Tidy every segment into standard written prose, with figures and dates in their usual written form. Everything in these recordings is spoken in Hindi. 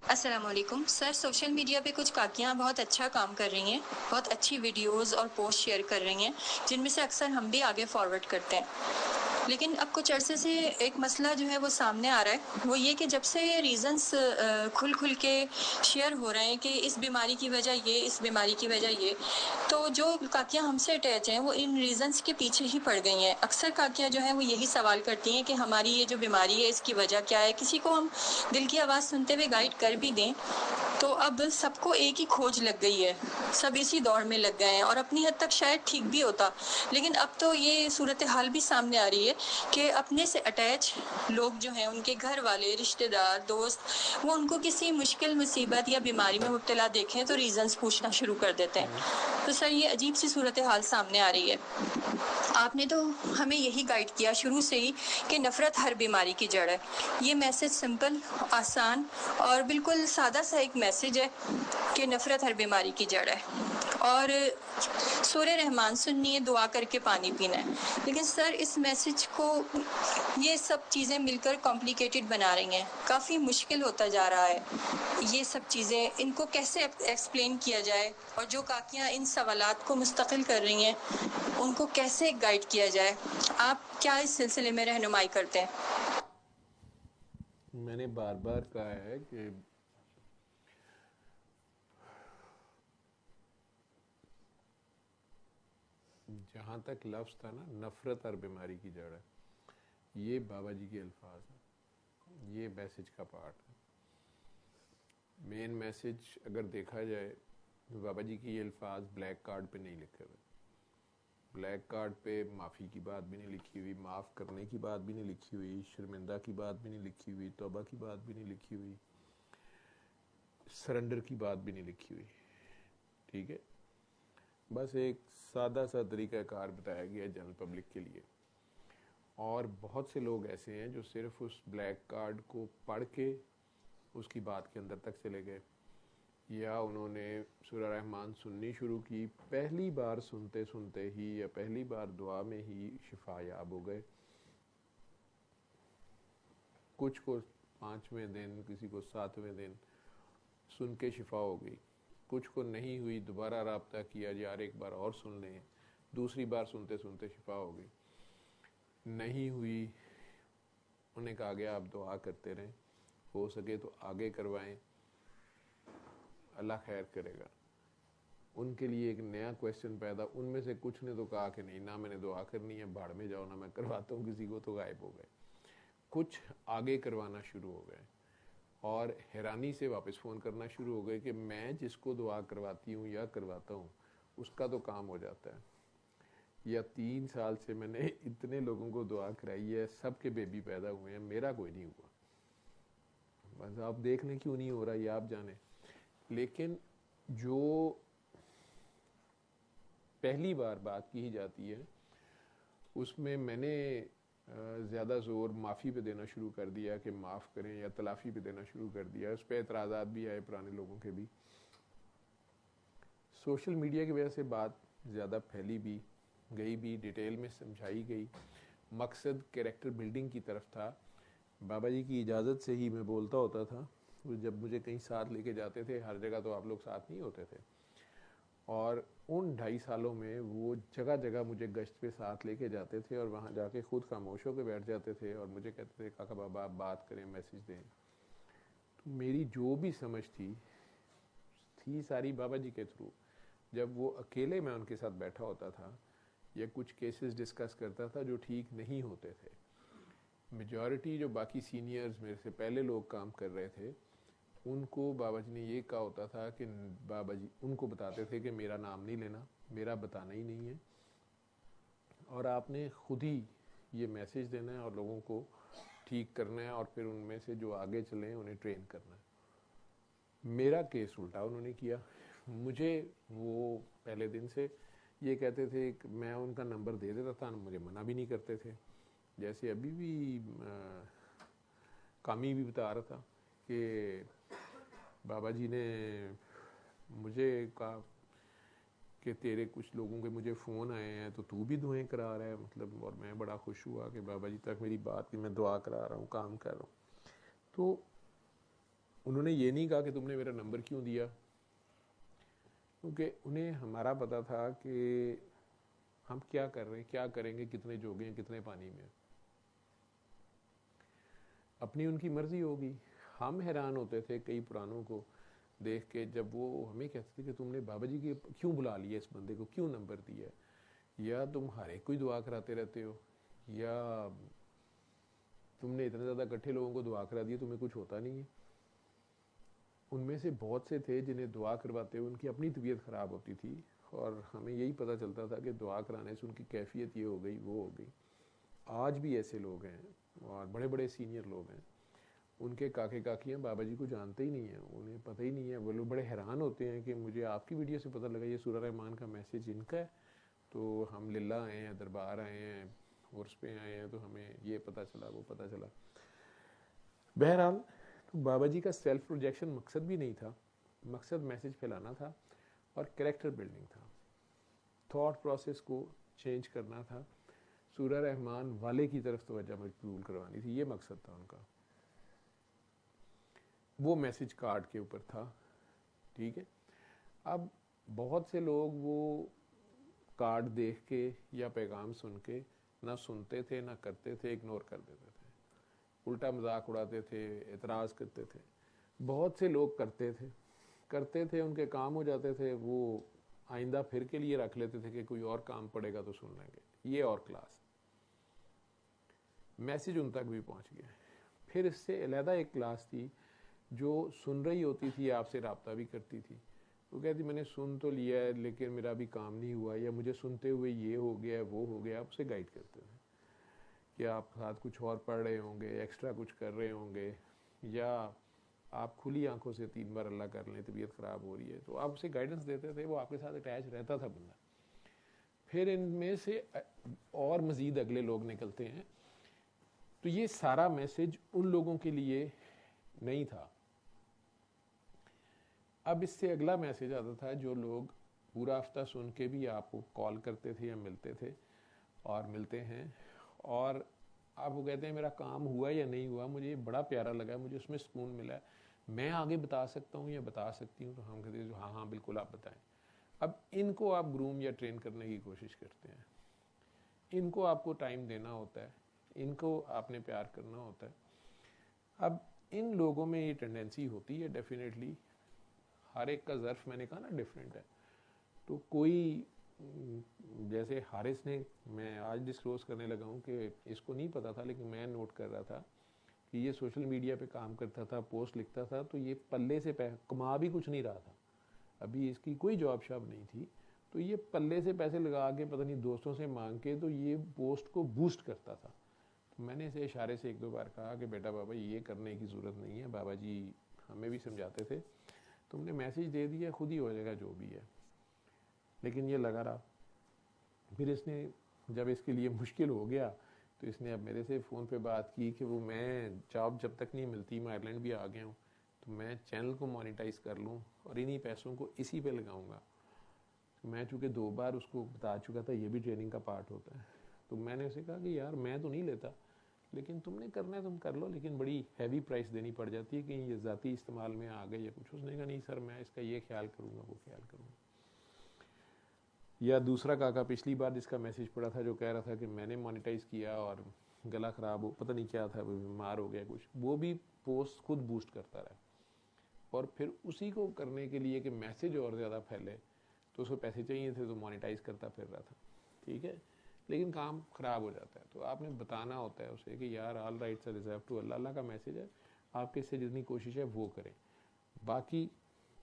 अस्सलामुअलैकुम सर। सोशल मीडिया पे कुछ काकियाँ बहुत अच्छा काम कर रही हैं, बहुत अच्छी वीडियोस और पोस्ट शेयर कर रही हैं, जिनमें से अक्सर हम भी आगे फॉरवर्ड करते हैं। लेकिन अब कुछ अरसे से एक मसला जो है वो सामने आ रहा है, वो ये कि जब से ये रीज़न्स खुल खुल के शेयर हो रहे हैं कि इस बीमारी की वजह ये, इस बीमारी की वजह ये, तो जो काकियाँ हमसे अटैच हैं वो इन रीज़न्स के पीछे ही पड़ गई हैं। अक्सर काकियाँ जो हैं वो यही सवाल करती हैं कि हमारी ये जो बीमारी है इसकी वजह क्या है। किसी को हम दिल की आवाज़ सुनते हुए गाइड कर भी दें तो अब सबको एक ही खोज लग गई है, सब इसी दौड़ में लग गए हैं और अपनी हद तक शायद ठीक भी होता। लेकिन अब तो ये सूरत हाल भी सामने आ रही है कि अपने से अटैच लोग जो हैं, उनके घर वाले, रिश्तेदार, दोस्त, वो उनको किसी मुश्किल, मुसीबत या बीमारी में मुब्तला देखें तो रीज़न्स पूछना शुरू कर देते हैं। तो सर, ये अजीब सी सूरत हाल सामने आ रही है। आपने तो हमें यही गाइड किया शुरू से ही कि नफ़रत हर बीमारी की जड़ है। ये मैसेज सिंपल, आसान और बिल्कुल सादा सा एक मैसेज है कि नफ़रत हर बीमारी की जड़ है और सूरे रहमान सुननी है, दुआ करके पानी पीना है। लेकिन सर, इस मैसेज को ये सब चीज़ें मिलकर कॉम्प्लिकेटेड बना रही हैं, काफ़ी मुश्किल होता जा रहा है। ये सब चीज़ें, इनको कैसे एक्सप्लेन किया जाए और जो काकियाँ इन सवालात को मुस्तकिल कर रही हैं, उनको कैसे गाइड किया जाए? आप क्या इस सिलसिले में रहनुमाई करते हैं? मैंने बार बार कहा है कि जहाँ तक लफ्ज़ था ना, नफ़रत हर बीमारी की जड़ है, ये बाबा जी के अल्फाज हैं, ये मैसेज का पार्ट है। मेन मैसेज अगर देखा जाए तो बाबा जी के ये अल्फाज ब्लैक कार्ड पे नहीं लिखे हुए। ब्लैक कार्ड पे माफ़ी की बात भी नहीं लिखी हुई, माफ़ करने की बात भी नहीं लिखी हुई, शर्मिंदा की बात भी नहीं लिखी हुई, तौबा की बात भी नहीं लिखी हुई, सरेंडर की बात भी नहीं लिखी हुई। ठीक है, बस एक सादा सा तरीक़ाकार बताया गया है जनरल पब्लिक के लिए। और बहुत से लोग ऐसे हैं जो सिर्फ उस ब्लैक कार्ड को पढ़ के उसकी बात के अंदर तक चले गए, या उन्होंने सूरह रहमान सुननी शुरू की, पहली बार सुनते सुनते ही या पहली बार दुआ में ही शिफा याब हो गए। कुछ को 5वें दिन, किसी को 7वें दिन सुन के शिफा हो गई, कुछ को नहीं हुई, दोबारा रब्ता किया, यार एक बार और सुन लें, दूसरी बार सुनते सुनते शिफा हो गई, नहीं हुई, उन्हें कहा गया आप दुआ करते रहें, हो सके तो आगे करवाएं, अल्लाह खैर करेगा। उनके लिए एक नया क्वेश्चन पैदा, उनमें से कुछ ने तो कहा कि नहीं, ना मैंने दुआ करनी है, भाड़ में जाओ, ना मैं करवाता हूँ किसी को, तो गायब हो गए। कुछ आगे करवाना शुरू हो गए और हैरानी से वापस फ़ोन करना शुरू हो गए कि मैं जिसको दुआ करवाती हूँ या करवाता हूँ उसका तो काम हो जाता है, या 3 साल से मैंने इतने लोगों को दुआ कराई है, सबके बेबी पैदा हुए हैं, मेरा कोई नहीं हुआ। बस आप देख लें क्यों नहीं हो रहा, ये आप जाने। लेकिन जो पहली बार बात की जाती है उसमें मैंने ज़्यादा ज़ोर माफ़ी पे देना शुरू कर दिया कि माफ़ करें, या तलाफ़ी पे देना शुरू कर दिया। उस पर एतराज़ात भी आए पुराने लोगों के भी। सोशल मीडिया की वजह से बात ज़्यादा फैली भी, गई भी, डिटेल में समझाई गई। मकसद कैरेक्टर बिल्डिंग की तरफ था। बाबा जी की इजाज़त से ही मैं बोलता होता था। जब मुझे कहीं साथ लेके जाते थे, हर जगह तो आप लोग साथ नहीं होते थे, और उन 2.5 सालों में वो जगह जगह मुझे गश्त पे साथ लेके जाते थे और वहाँ जाके खुद खामोश होकर बैठ जाते थे और मुझे कहते थे काका बाबा आप बात करें, मैसेज दें। तो मेरी जो भी समझ थी सारी बाबा जी के थ्रू। जब वो अकेले मैं उनके साथ बैठा होता था या कुछ केसेस डिस्कस करता था जो ठीक नहीं होते थे, मेजॉरिटी जो बाकी सीनियर्स मेरे से पहले लोग काम कर रहे थे, उनको बाबा जी ने ये कहा होता था कि बाबा जी उनको बताते थे कि मेरा नाम नहीं लेना, मेरा बताना ही नहीं है, और आपने खुद ही ये मैसेज देना है और लोगों को ठीक करना है, और फिर उनमें से जो आगे चले उन्हें ट्रेन करना है। मेरा केस उल्टा उन्होंने किया। मुझे वो पहले दिन से ये कहते थे कि मैं उनका नंबर दे देता था, मुझे मना भी नहीं करते थे। जैसे अभी भी कामी भी बता रहा था कि बाबा जी ने मुझे कहा कि तेरे कुछ लोगों के मुझे फ़ोन आए हैं तो तू भी दुआएं करा रहा है, मतलब, और मैं बड़ा खुश हुआ कि बाबा जी तक मेरी बात की मैं दुआ करा रहा हूँ, काम कर रहा हूँ। तो उन्होंने ये नहीं कहा कि तुमने मेरा नंबर क्यों दिया, क्योंकि उन्हें हमारा पता था कि हम क्या कर रहे हैं, क्या करेंगे, कितने जोगे हैं, कितने पानी में। अपनी उनकी मर्जी होगी। हम हैरान होते थे कई पुरानों को देख के जब वो हमें कहते थे कि तुमने बाबा जी की क्यों बुला लिया, इस बंदे को क्यों नंबर दिया, या तुम हर एक को ही दुआ कराते रहते हो, या तुमने इतने ज़्यादा इकट्ठे लोगों को दुआ करा दी, तुम्हें कुछ होता नहीं है। उनमें से बहुत से थे जिन्हें दुआ करवाते हुए उनकी अपनी तबीयत ख़राब होती थी, और हमें यही पता चलता था कि दुआ कराने से उनकी कैफियत ये हो गई, वो हो गई। आज भी ऐसे लोग हैं, और बड़े बड़े सीनियर लोग हैं, उनके काके काकियाँ बाबा जी को जानते ही नहीं हैं, उन्हें पता ही नहीं है। वो लोग बड़े हैरान होते हैं कि मुझे आपकी वीडियो से पता लगा ये सूरा रहमान का मैसेज इनका है, तो हम लिल्ला आए हैं, दरबार आए हैं, उर्स पे आए हैं, तो हमें ये पता चला, वो पता चला। बहरहाल तो बाबा जी का सेल्फ प्रोजेक्शन मकसद भी नहीं था, मकसद मैसेज फैलाना था और कैरेक्टर बिल्डिंग था, थॉट प्रोसेस को चेंज करना था, सूरा रहमान वाले की तरफ तवज्जो मबजूल करवानी थी, ये मकसद था उनका। वो मैसेज कार्ड के ऊपर था, ठीक है। अब बहुत से लोग वो कार्ड देख के या पैगाम सुन के ना सुनते थे, ना करते थे, इग्नोर कर देते थे, उल्टा मजाक उड़ाते थे, एतराज़ करते थे। बहुत से लोग करते थे, उनके काम हो जाते थे, वो आइंदा फिर के लिए रख लेते थे कि कोई और काम पड़ेगा तो सुन लेंगे, ये और क्लास। मैसेज उन तक भी पहुंच गया। फिर इससे अलहदा एक क्लास थी जो सुन रही होती थी, आपसे रब्ता भी करती थी। वो कहती मैंने सुन तो लिया है लेकिन मेरा भी काम नहीं हुआ, या मुझे सुनते हुए ये हो गया, वो हो गया। आप उसे गाइड करते थे कि आप साथ कुछ और पढ़ रहे होंगे, एक्स्ट्रा कुछ कर रहे होंगे, या आप खुली आंखों से 3 बार अल्लाह कर लें, तबीयत ख़राब हो रही है, तो आप उसे गाइडेंस देते थे, वो आपके साथ अटैच रहता था बंदा। फिर इनमें से और मज़ीद अगले लोग निकलते हैं, तो ये सारा मैसेज उन लोगों के लिए नहीं था। अब इससे अगला मैसेज आता था, जो लोग पूरा हफ्ता सुन के भी आपको कॉल करते थे या मिलते थे और मिलते हैं, और आप वो कहते हैं मेरा काम हुआ या नहीं हुआ, मुझे बड़ा प्यारा लगा, मुझे उसमें सुकून मिला है, मैं आगे बता सकता हूँ या बता सकती हूँ। तो हम कहते हैं हाँ हाँ बिल्कुल आप बताएं। अब इनको आप ग्रूम या ट्रेन करने की कोशिश करते हैं, इनको आपको टाइम देना होता है, इनको आपने प्यार करना होता है। अब इन लोगों में ये टेंडेंसी होती है, डेफिनेटली हर एक का ज़र्फ मैंने कहा ना डिफरेंट है। तो कोई जैसे हारिस ने, मैं आज डिस्क्लोज करने लगा हूँ कि इसको नहीं पता था, लेकिन मैं नोट कर रहा था कि ये सोशल मीडिया पे काम करता था, पोस्ट लिखता था, तो ये पल्ले से कमा भी कुछ नहीं रहा था, अभी इसकी कोई जॉब शॉब नहीं थी, तो ये पल्ले से पैसे लगा के पता नहीं दोस्तों से मांग के तो ये पोस्ट को बूस्ट करता था। तो मैंने इसे इशारे से 1-2 बार कहा कि बेटा बाबा ये करने की ज़रूरत नहीं है, बाबा जी हमें भी समझाते थे, तुमने मैसेज दे दिया, खुद ही हो जाएगा जो भी है। लेकिन ये लगा रहा। फिर इसने जब इसके लिए मुश्किल हो गया तो इसने अब मेरे से फ़ोन पे बात की कि वो मैं जॉब जब तक नहीं मिलती, मैं आयरलैंड भी आ गया हूँ, तो मैं चैनल को मोनेटाइज कर लूँ और इन्हीं पैसों को इसी पे लगाऊंगा। तो मैं चूँकि 2 बार उसको बता चुका था ये भी ट्रेनिंग का पार्ट होता है, तो मैंने उसे कहा कि यार मैं तो नहीं लेता, लेकिन तुमने करना है तुम कर लो, लेकिन बड़ी हैवी प्राइस देनी पड़ जाती है कि ये ज़ाती इस्तेमाल में आ गई या कुछ। उसने कहा नहीं सर मैं इसका ये ख्याल करूँगा, वो ख्याल करूँगा। या दूसरा काका पिछली बार जिसका मैसेज पड़ा था, जो कह रहा था कि मैंने मोनेटाइज किया और गला ख़राब हो, पता नहीं क्या था, वो बीमार हो गया कुछ, वो भी पोस्ट खुद बूस्ट करता रहा, और फिर उसी को करने के लिए कि मैसेज और ज़्यादा फैले तो उसको पैसे चाहिए थे, तो मोनेटाइज करता फिर रहा था, ठीक है। लेकिन काम ख़राब हो जाता है, तो आपने बताना होता है उसे कि यार all rights are reserve to Allah, Allah का मैसेज है, आपके से जितनी कोशिश है वो करें, बाकी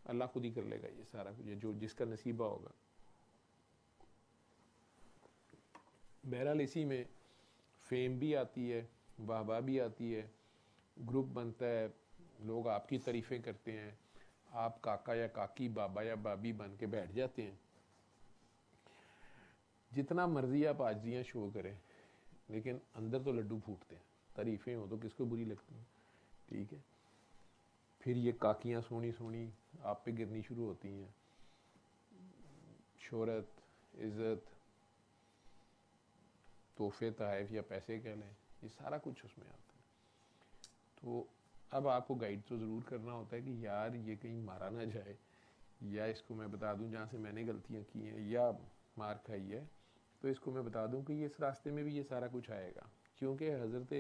अल्लाह खुद ही कर लेगा ये सारा कुछ, जो जिसका नसीबा होगा। बहरहाल इसी में फेम भी आती है, वाहवाह भी आती है, ग्रुप बनता है, लोग आपकी तारीफ़ें करते हैं, आप काका या काकी, बाबा या बाबी बन के बैठ जाते हैं। जितना मर्जी आप आजियाँ शो करें, लेकिन अंदर तो लड्डू फूटते हैं, तारीफ़ें हो तो किसको बुरी लगती हैं, ठीक है। फिर ये काकियाँ सोनी सोनी आप पे गिरनी शुरू होती हैं, शोहरत, इज़्ज़त, तोहफे, तहफ़ या पैसे कह लें, ये सारा कुछ उसमें आता है। तो अब आपको गाइड तो ज़रूर करना होता है कि यार ये कहीं मारा ना जाए, या इसको मैं बता दूं जहाँ से मैंने गलतियाँ की हैं या मार खाई है, तो इसको मैं बता दूं कि ये इस रास्ते में भी ये सारा कुछ आएगा। क्योंकि हज़रत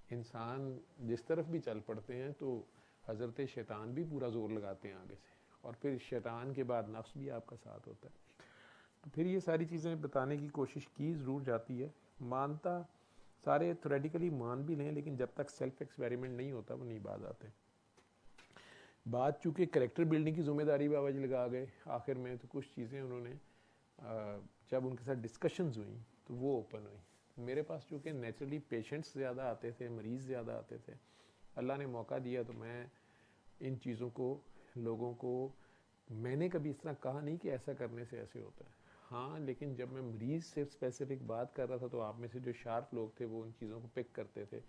इंसान जिस तरफ भी चल पड़ते हैं तो हज़रत शैतान भी पूरा ज़ोर लगाते हैं आगे से, और फिर शैतान के बाद नफ्स भी आपका साथ होता है। तो फिर ये सारी चीज़ें बताने की कोशिश की ज़रूर जाती है। मानता सारे थ्योरेटिकली मान भी लें, लेकिन जब तक सेल्फ एक्सपेरिमेंट नहीं होता वो नहीं बाज आते। बात चूँकि करेक्टर बिल्डिंग की जिम्मेदारी बाबा जी लगा गए आखिर में, तो कुछ चीज़ें उन्होंने जब उनके साथ डिस्कशंस हुई तो वो ओपन हुई। मेरे पास चूँकि नेचुरली पेशेंट्स ज़्यादा आते थे, मरीज़ ज़्यादा आते थे, अल्लाह ने मौका दिया तो मैं इन चीज़ों को लोगों को, मैंने कभी इस तरह कहा नहीं कि ऐसा करने से ऐसे होता है। हाँ, लेकिन जब मैं मरीज़ से स्पेसिफिक बात कर रहा था तो आप में से जो शार्प लोग थे वो उन चीज़ों को पिक करते थे।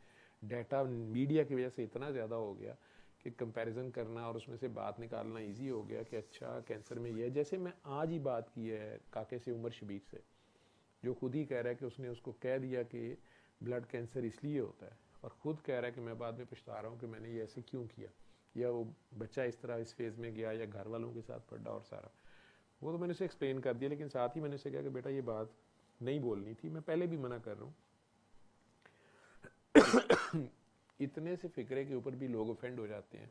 डाटा मीडिया की वजह से इतना ज़्यादा हो गया कि कंपैरिजन करना और उसमें से बात निकालना इजी हो गया कि अच्छा कैंसर में ये है। जैसे मैं आज ही बात की है काके से, उमर शबीर से, जो खुद ही कह रहा है कि उसने उसको कह दिया कि ब्लड कैंसर इसलिए होता है, और ख़ुद कह रहा है कि मैं बाद में पछता रहा हूँ कि मैंने ये ऐसे क्यों किया, या वो बच्चा इस तरह इस फेज़ में गया, या घर वालों के साथ पड़ा, और सारा वो तो मैंने उसे एक्सप्लेन कर दिया। लेकिन साथ ही मैंने उसे कहा कि बेटा ये बात नहीं बोलनी थी, मैं पहले भी मना कर रहा हूँ। इतने से फिक्रे के ऊपर भी लोग ऑफेंड हो जाते हैं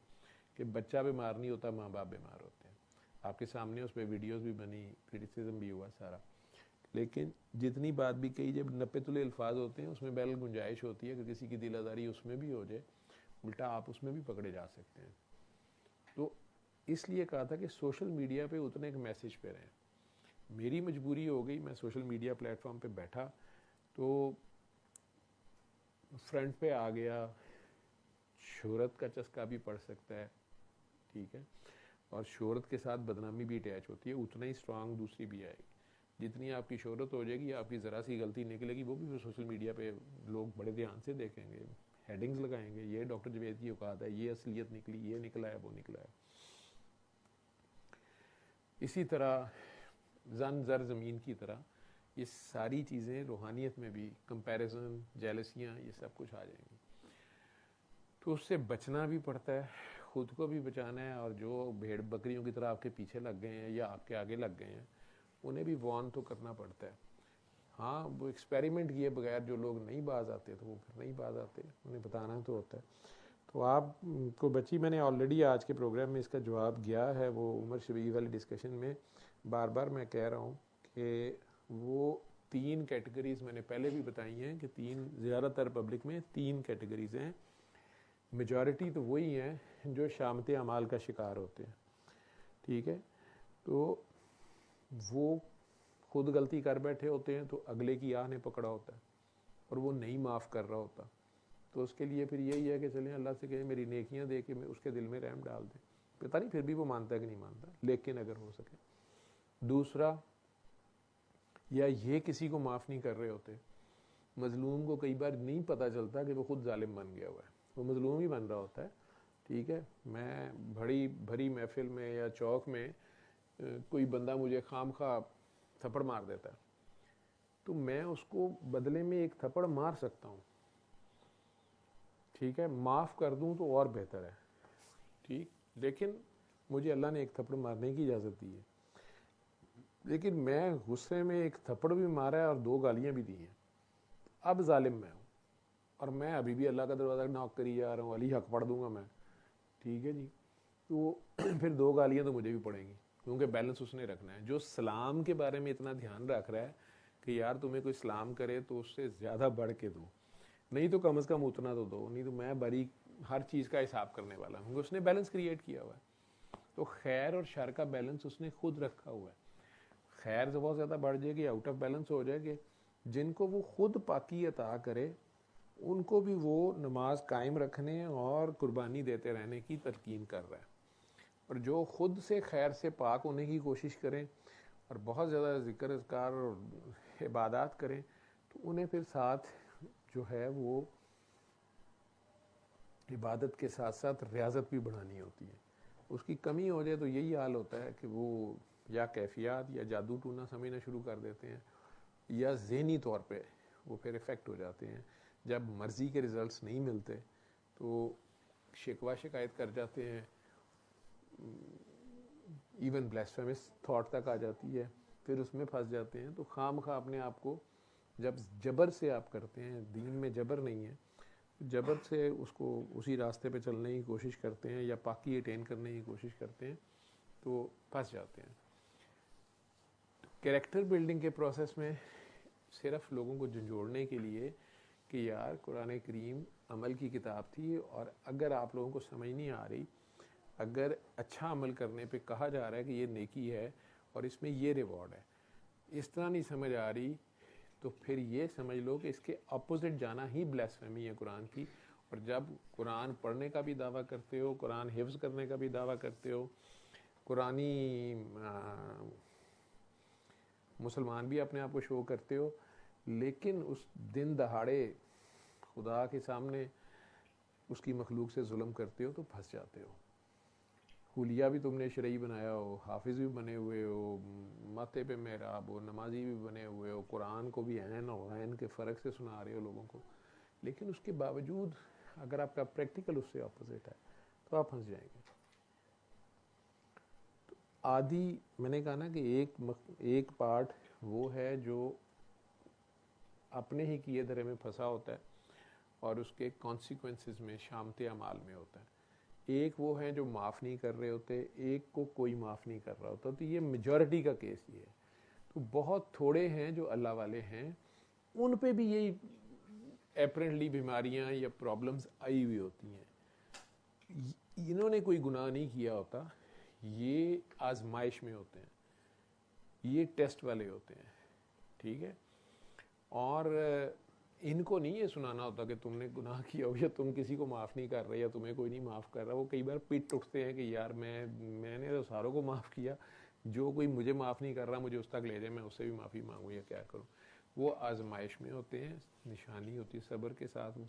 कि बच्चा बीमार नहीं होता, माँ बाप बीमार होते हैं। आपके सामने उस पर वीडियोस भी बनी, क्रिटिसिज्म भी हुआ सारा, लेकिन जितनी बात भी कही, जब 90 तुले अल्फाज होते हैं उसमें बैल गुंजाइश होती है कि किसी की दिल आज़ारी उसमें भी हो जाए, उल्टा आप उसमें भी पकड़े जा सकते हैं। तो इसलिए कहा था कि सोशल मीडिया पे उतने एक मैसेज पे रहें। मेरी मजबूरी हो गई, मैं सोशल मीडिया प्लेटफॉर्म पे बैठा तो फ्रंट पे आ गया, शोहरत का चस्का भी पड़ सकता है, ठीक है, और शोहरत के साथ बदनामी भी अटैच होती है, उतना ही स्ट्रांग दूसरी भी आएगी। जितनी आपकी शोहरत हो जाएगी, आपकी ज़रा सी गलती निकलेगी वो भी फिर सोशल मीडिया पे लोग बड़े ध्यान से देखेंगे, हेडिंग्स लगाएंगे, ये डॉक्टर जवेद की औकात है, ये असलियत निकली, ये निकला है, वो निकला है। इसी तरह जन जर ज़मीन की तरह ये सारी चीज़ें रूहानियत में भी कंपैरिजन, जेलसियाँ, ये सब कुछ आ जाएंगी। तो उससे बचना भी पड़ता है, खुद को भी बचाना है, और जो भेड़ बकरियों की तरह आपके पीछे लग गए हैं या आपके आगे लग गए हैं उन्हें भी वार्न तो करना पड़ता है। हाँ, वो एक्सपेरिमेंट किए बगैर जो लोग नहीं बाज आते तो वो फिर नहीं बाज आते, उन्हें बताना तो होता है। तो आप को बच्ची, मैंने ऑलरेडी आज के प्रोग्राम में इसका जवाब गया है, वो उमर शबीर वाली डिस्कशन में बार बार मैं कह रहा हूँ कि वो 3 कैटेगरीज मैंने पहले भी बताई हैं कि ज़्यादातर पब्लिक में 3 कैटेगरीज हैं। मेजॉरिटी तो वही हैं जो शामत अमाल का शिकार होते हैं, ठीक है, तो वो खुद गलती कर बैठे होते हैं तो अगले की आह ने पकड़ा होता है और वो नहीं माफ़ कर रहा होता, तो उसके लिए फिर यही है कि चलें अल्लाह से कहें मेरी नेकियां दे के मैं उसके दिल में रहम डाल दे। पता नहीं फिर भी वो मानता है कि नहीं मानता, लेकिन अगर हो सके। दूसरा, या ये किसी को माफ़ नहीं कर रहे होते, मजलूम को कई बार नहीं पता चलता कि वो खुद जालिम बन गया हुआ है, वो मजलूम ही बन रहा होता है, ठीक है। मैं बड़ी भरी महफिल में या चौक में कोई बंदा मुझे खाम खा थप्पड़ मार देता है तो मैं उसको बदले में एक थप्पड़ मार सकता हूँ, ठीक है, माफ़ कर दूँ तो और बेहतर है, ठीक, लेकिन मुझे अल्लाह ने एक थप्पड़ मारने की इजाज़त दी है, लेकिन मैं गुस्से में एक थप्पड़ भी मारा है और 2 गालियाँ भी दी हैं, अब जालिम मैं हूँ और मैं अभी भी अल्लाह का दरवाज़ा नॉक करी जा रहा हूँ, अली हक पढ़ दूंगा मैं, ठीक है जी। तो फिर 2 गालियाँ तो मुझे भी पड़ेंगी, क्योंकि बैलेंस उसने रखना है। जो सलाम के बारे में इतना ध्यान रख रहा है कि यार तुम्हें कोई सलाम करे तो उससे ज़्यादा बढ़ के दो, नहीं तो कम से कम उतना तो दो, नहीं तो मैं बारीक हर चीज़ का हिसाब करने वाला हूँ। उसने बैलेंस क्रिएट किया हुआ है, तो खैर और शर का बैलेंस उसने खुद रखा हुआ है। खैर तो बहुत ज़्यादा बढ़ जाएगी, आउट ऑफ बैलेंस हो जाएगी, जिनको वो खुद पाकी अता करे उनको भी वो नमाज कायम रखने और कुर्बानी देते रहने की तलकीन कर रहा है, और जो खुद से खैर से पाक होने की कोशिश करें और बहुत ज़्यादा ज़िक्र अज़कार और इबादत करें तो उन्हें फिर साथ जो है वो इबादत के साथ साथ रियाजत भी बढ़ानी होती है। उसकी कमी हो जाए तो यही हाल होता है कि वो या कैफियत या जादू टूना समझना शुरू कर देते हैं, या ज़हनी तौर पे वो फिर इफ़ेक्ट हो जाते हैं। जब मर्ज़ी के रिज़ल्ट्स नहीं मिलते तो शिकवा शिकायत कर जाते हैं, इवन ब्लेस्फेमस थॉट तक आ जाती है, फिर उसमें फंस जाते हैं। तो खामखा अपने आप को जब जबर से आप करते हैं, दीन में जबर नहीं है, जबर से उसको उसी रास्ते पे चलने की कोशिश करते हैं या पाकी अटेन करने की कोशिश करते हैं, तो फंस जाते हैं। कैरेक्टर बिल्डिंग के प्रोसेस में सिर्फ लोगों को झंझोड़ने के लिए कि यार कुरान करीम अमल की किताब थी, और अगर आप लोगों को समझ नहीं आ रही, अगर अच्छा अमल करने पे कहा जा रहा है कि ये नेकी है और इसमें ये रिवॉर्ड है, इस तरह नहीं समझ आ रही, तो फिर ये समझ लो कि इसके अपोजिट जाना ही ब्लेसफेमी है कुरान की। और जब कुरान पढ़ने का भी दावा करते हो, कुरान हिफ्ज़ करने का भी दावा करते हो, कुरानी मुसलमान भी अपने आप को शो करते हो, लेकिन उस दिन दहाड़े खुदा के सामने उसकी मखलूक से जुल्म करते हो, तो फंस जाते हो। हुलिया भी तुमने शरई बनाया हो, हाफिज़ भी बने हुए हो, माथे पे मेहराब हो, नमाजी भी बने हुए हो, कुरान को भी ऐन और ऐन के फ़र्क से सुना रहे हो लोगों को, लेकिन उसके बावजूद अगर आपका प्रैक्टिकल उससे अपोजिट है तो आप फंस जाएंगे। तो आदि मैंने कहा ना कि एक पार्ट वो है जो अपने ही किए धरे में फंसा होता है और उसके कॉन्सिक्वेंसेस में शामते अमाल में होता है। एक वो है जो माफ़ नहीं कर रहे होते, एक को कोई माफ़ नहीं कर रहा होता। तो ये मेजॉरिटी का केस ये है। तो बहुत थोड़े हैं जो अल्लाह वाले हैं, उन पे भी यही एपरेंटली बीमारियां या प्रॉब्लम्स आई हुई होती हैं। इन्होंने कोई गुनाह नहीं किया होता, ये आजमाइश में होते हैं, ये टेस्ट वाले होते हैं, ठीक है। और इनको नहीं ये सुनाना होता कि तुमने गुनाह किया हो या तुम किसी को माफ़ नहीं कर रहे या तुम्हें कोई नहीं माफ़ कर रहा। वो कई बार पिट उठते हैं कि यार मैंने तो सारों को माफ़ किया, जो कोई मुझे माफ़ नहीं कर रहा मुझे उस तक ले जाए, मैं उससे भी माफ़ी मांगूँ या क्या करूँ। वो आजमाइश में होते हैं, निशानी होती है सब्र के साथ,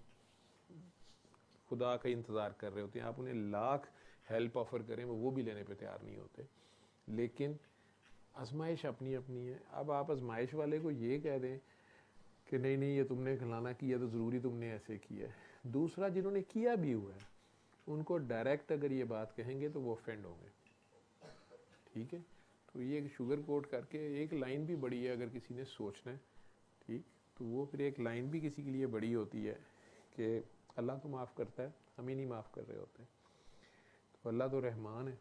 खुदा का इंतज़ार कर रहे होते हैं। आप उन्हें लाख हेल्प ऑफर करें वो भी लेने पे तैयार नहीं होते। लेकिन आजमाइश अपनी अपनी है। अब आप आजमाइश वाले को ये कह दें कि नहीं नहीं ये तुमने फलाना किया तो ज़रूरी तुमने ऐसे किया है, दूसरा जिन्होंने किया भी हुआ है उनको डायरेक्ट अगर ये बात कहेंगे तो वो ऑफेंड होंगे, ठीक है। तो ये शुगर कोट करके एक लाइन भी बड़ी है अगर किसी ने सोचना है, ठीक, तो वो फिर एक लाइन भी किसी के लिए बड़ी होती है कि अल्लाह तो माफ़ करता है, हम ही नहीं माफ़ कर रहे होते। तो अल्लाह तो रहमान है,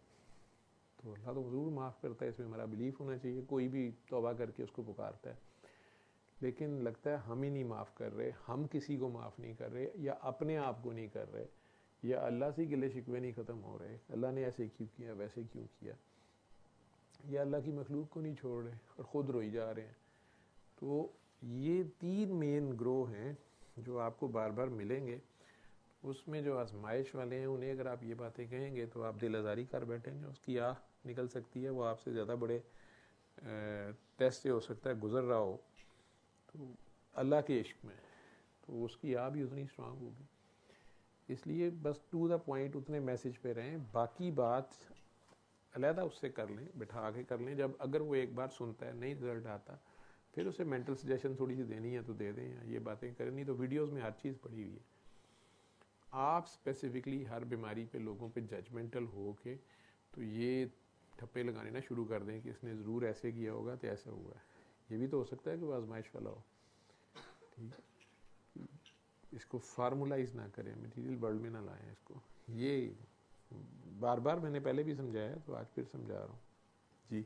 तो अल्लाह तो ज़रूर माफ़ करता है, इसमें हमारा बिलीफ होना चाहिए। कोई भी तौबा करके उसको पुकारता है, लेकिन लगता है हम ही नहीं माफ़ कर रहे, हम किसी को माफ़ नहीं कर रहे, या अपने आप को नहीं कर रहे, या अल्लाह से गिले शिकवे नहीं ख़त्म हो रहे, अल्लाह ने ऐसे क्यों किया, वैसे क्यों किया, या अल्लाह की मखलूक को नहीं छोड़ रहे और ख़ुद रोई जा रहे हैं। तो ये 3 मेन ग्रोह हैं जो आपको बार बार मिलेंगे। उसमें जो आजमाइश वाले हैं उन्हें अगर आप ये बातें कहेंगे तो आप दिल आज़ारी कर बैठेंगे, उसकी आह निकल सकती है, वो आपसे ज़्यादा बड़े टेस्ट से हो सकता है गुज़र रहा हो, तो अल्लाह के इश्क में, तो उसकी आह भी उतनी स्ट्रांग होगी। इसलिए बस टू द पॉइंट उतने मैसेज पे रहें, बाकी बात अलहदा उससे कर लें, बिठा के कर लें। जब अगर वो एक बार सुनता है नहीं रिजल्ट आता, फिर उसे मेंटल सजेशन थोड़ी सी देनी है तो दे दें, ये बातें करें, नहीं तो वीडियोस में हर चीज़ पड़ी हुई है। आप स्पेसिफिकली हर बीमारी पे लोगों पे जजमेंटल हो के तो ये ठप्पे लगाने ना शुरू कर दें कि इसने ज़रूर ऐसे किया होगा तो ऐसा हुआ है। ये भी तो हो सकता है कि वो आजमाइश वाला हो, ठीक। इसको फार्मूलाइज ना करें, मटीरियल वर्ल्ड में ना लाएं इसको। ये बार बार मैंने पहले भी समझाया तो आज फिर समझा रहा हूँ जी।